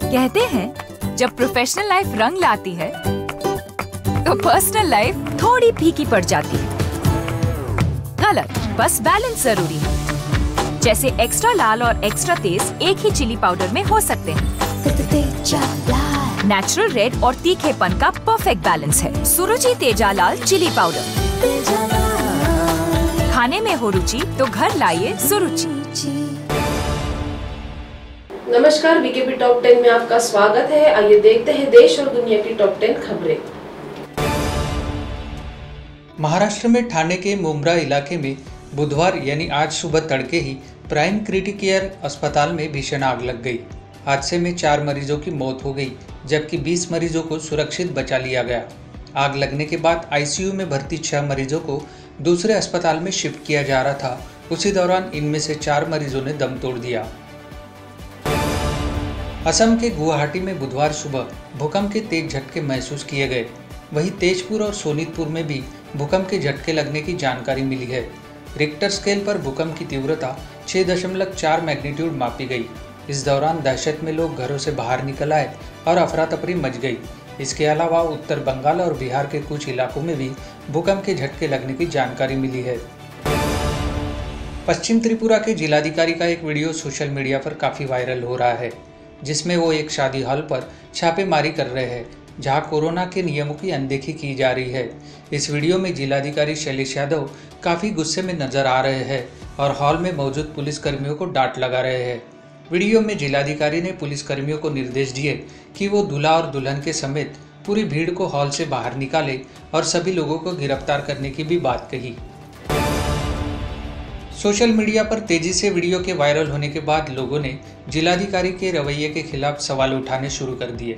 कहते हैं जब प्रोफेशनल लाइफ रंग लाती है तो पर्सनल लाइफ थोड़ी फीकी पड़ जाती है। गलत, बस बैलेंस जरूरी है। जैसे एक्स्ट्रा लाल और एक्स्ट्रा तेज एक ही चिली पाउडर में हो सकते हैं। नेचुरल रेड और तीखेपन का परफेक्ट बैलेंस है सुरुचि तेजा लाल चिली पाउडर। खाने में हो रुचि तो घर लाइए सुरुचि। नमस्कार, बीकेपी टॉप 10 में आपका स्वागत है। आइए देखते हैं देश और दुनिया की टॉप 10 खबरें। महाराष्ट्र में ठाणे के मुंब्रा इलाके में बुधवार यानी आज सुबह तड़के ही प्राइम क्रिटिक केयर अस्पताल में भीषण आग लग गई। हादसे में 4 मरीजों की मौत हो गई, जबकि 20 मरीजों को सुरक्षित बचा लिया गया। आग लगने के बाद आईसीयू में भर्ती 6 मरीजों को दूसरे अस्पताल में शिफ्ट किया जा रहा था। उसी दौरान इनमें से 4 मरीजों ने दम तोड़ दिया। असम के गुवाहाटी में बुधवार सुबह भूकंप के तेज झटके महसूस किए गए। वहीं तेजपुर और सोनीतपुर में भी भूकंप के झटके लगने की जानकारी मिली है। रिक्टर स्केल पर भूकंप की तीव्रता 6.4 मैग्नीट्यूड मापी गई। इस दौरान दहशत में लोग घरों से बाहर निकल आए और अफरा तफरी मच गई। इसके अलावा उत्तर बंगाल और बिहार के कुछ इलाकों में भी भूकंप के झटके लगने की जानकारी मिली है। पश्चिम त्रिपुरा के जिलाधिकारी का एक वीडियो सोशल मीडिया पर काफ़ी वायरल हो रहा है, जिसमें वो एक शादी हॉल पर छापेमारी कर रहे हैं, जहां कोरोना के नियमों की अनदेखी की जा रही है। इस वीडियो में जिलाधिकारी शैलेश यादव काफ़ी गुस्से में नजर आ रहे हैं और हॉल में मौजूद पुलिसकर्मियों को डांट लगा रहे हैं। वीडियो में जिलाधिकारी ने पुलिसकर्मियों को निर्देश दिए कि वो दूल्हा और दुल्हन के समेत पूरी भीड़ को हॉल से बाहर निकाले और सभी लोगों को गिरफ्तार करने की भी बात कही। सोशल मीडिया पर तेजी से वीडियो के वायरल होने के बाद लोगों ने जिलाधिकारी के रवैये के खिलाफ सवाल उठाने शुरू कर दिए।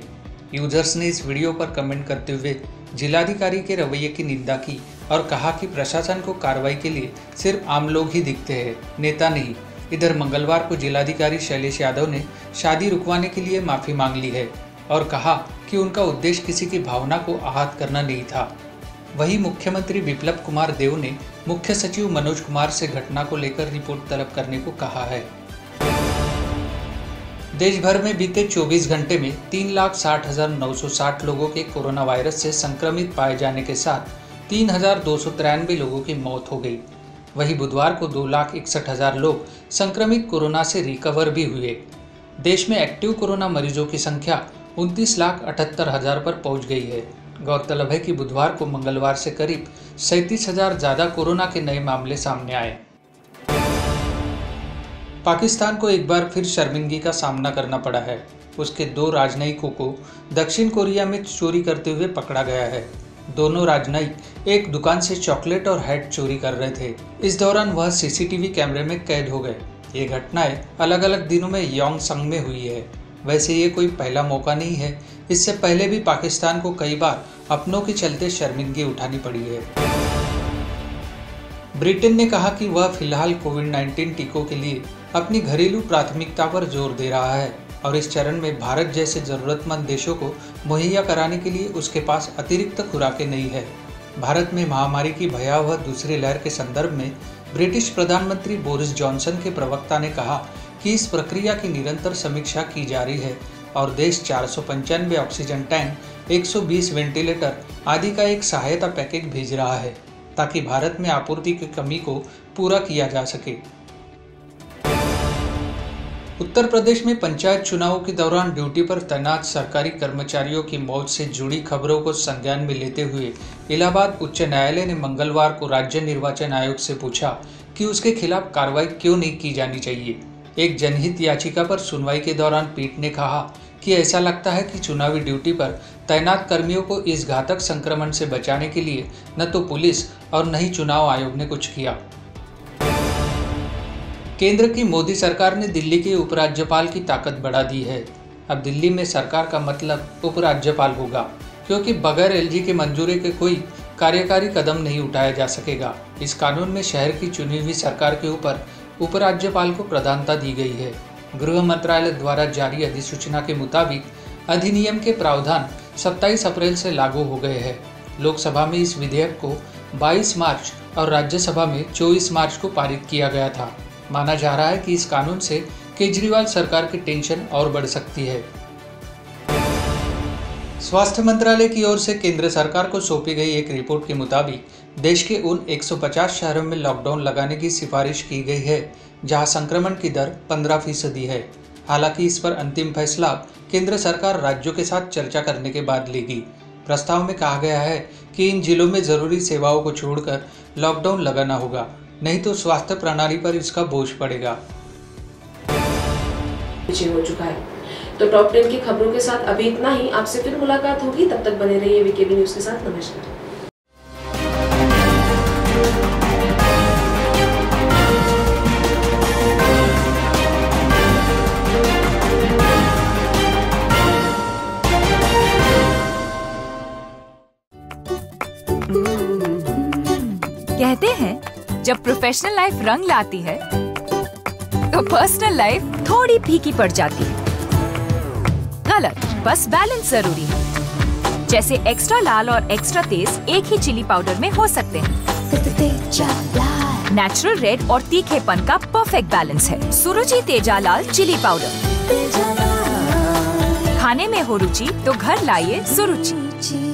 यूजर्स ने इस वीडियो पर कमेंट करते हुए जिलाधिकारी के रवैये की निंदा की और कहा कि प्रशासन को कार्रवाई के लिए सिर्फ आम लोग ही दिखते हैं, नेता नहीं। इधर मंगलवार को जिलाधिकारी शैलेश यादव ने शादी रुकवाने के लिए माफ़ी मांग ली है और कहा कि उनका उद्देश्य किसी की भावना को आहत करना नहीं था। वहीं मुख्यमंत्री बिप्लब कुमार देव ने मुख्य सचिव मनोज कुमार से घटना को लेकर रिपोर्ट तलब करने को कहा है। देश भर में बीते 24 घंटे में 3,60,960 लोगों के कोरोना वायरस से संक्रमित पाए जाने के साथ 3,293 लोगों की मौत हो गई। वहीं बुधवार को 2,61,000 लोग संक्रमित कोरोना से रिकवर भी हुए। देश में एक्टिव कोरोना मरीजों की संख्या 29,78,000 पर पहुंच गई है। गौरतलब है कि बुधवार को मंगलवार से करीब 37,000 ज़्यादा कोरोना के नए मामले सामने आए। पाकिस्तान को एक बार फिर शर्मिंदगी का सामना करना पड़ा है। उसके 2 राजनयिकों को दक्षिण कोरिया में चोरी करते हुए पकड़ा गया है। दोनों राजनयिक एक दुकान से चॉकलेट और हैट चोरी कर रहे थे। इस दौरान वह सीसीटीवी कैमरे में कैद हो गए। ये घटनाएं अलग अलग दिनों में योंगसंग में हुई है। वैसे ये कोई पहला मौका नहीं है। इससे पहले भी पाकिस्तान को कई बार अपनों के चलते शर्मिंदगी उठानी पड़ी है। ब्रिटेन ने कहा कि वह फिलहाल कोविड-19 टीकों के लिए अपनी घरेलू प्राथमिकता पर जोर दे रहा है और इस चरण में भारत जैसे जरूरतमंद देशों को मुहैया कराने के लिए उसके पास अतिरिक्त खुराकें नहीं है। भारत में महामारी की भयावह दूसरी लहर के संदर्भ में ब्रिटिश प्रधानमंत्री बोरिस जॉनसन के प्रवक्ता ने कहा कि इस प्रक्रिया की निरंतर समीक्षा की जा रही है और देश 495 ऑक्सीजन टैंक, 120 वेंटिलेटर आदि का एक सहायता पैकेज भेज रहा है ताकि भारत में आपूर्ति की कमी को पूरा किया जा सके। उत्तर प्रदेश में पंचायत चुनावों के दौरान ड्यूटी पर तैनात सरकारी कर्मचारियों की मौत से जुड़ी खबरों को संज्ञान में लेते हुए इलाहाबाद उच्च न्यायालय ने मंगलवार को राज्य निर्वाचन आयोग से पूछा कि उसके खिलाफ कार्रवाई क्यों नहीं की जानी चाहिए। एक जनहित याचिका पर सुनवाई के दौरान पीठ ने कहा कि ऐसा लगता है कि चुनावी ड्यूटी पर तैनात कर्मियों को इस घातक संक्रमण से बचाने के लिए न तो पुलिस और न ही चुनाव आयोग ने कुछ किया। केंद्र की मोदी सरकार ने दिल्ली के उपराज्यपाल की ताकत बढ़ा दी है। अब दिल्ली में सरकार का मतलब उपराज्यपाल होगा, क्योंकि बगैर एलजी के मंजूरी के कोई कार्यकारी कदम नहीं उठाया जा सकेगा। इस कानून में शहर की चुनी हुई सरकार के ऊपर उपराज्यपाल को प्रधानता दी गई है। गृह मंत्रालय द्वारा जारी अधिसूचना के मुताबिक अधिनियम के प्रावधान 27 अप्रैल से लागू हो गए हैं। लोकसभा में इस विधेयक को 22 मार्च और राज्यसभा में 24 मार्च को पारित किया गया था। माना जा रहा है कि इस कानून से केजरीवाल सरकार की टेंशन और बढ़ सकती है। स्वास्थ्य मंत्रालय की ओर से केंद्र सरकार को सौंपी गई एक रिपोर्ट के मुताबिक देश के उन 150 शहरों में लॉकडाउन लगाने की सिफारिश की गई है जहां संक्रमण की दर 15% है। हालांकि इस पर अंतिम फैसला केंद्र सरकार राज्यों के साथ चर्चा करने के बाद लेगी। प्रस्ताव में कहा गया है कि इन जिलों में जरूरी सेवाओं को छोड़कर लॉकडाउन लगाना होगा, नहीं तो स्वास्थ्य प्रणाली पर इसका बोझ पड़ेगा। हो चुका है। तो टॉप 10 की खबरों के साथ अभी इतना ही। आपसे फिर मुलाकात होगी, तब तक बने रहिए वीकेबी न्यूज के साथ। नमस्कार। कहते हैं जब प्रोफेशनल लाइफ रंग लाती है तो पर्सनल लाइफ थोड़ी फीकी पड़ जाती है। गलत, बस बैलेंस जरूरी है। जैसे एक्स्ट्रा लाल और एक्स्ट्रा तेज एक ही चिली पाउडर में हो सकते हैं। नेचुरल रेड और तीखेपन का परफेक्ट बैलेंस है सुरुचि तेजा लाल चिली पाउडर। खाने में हो रुचि तो घर लाइए सुरुचि।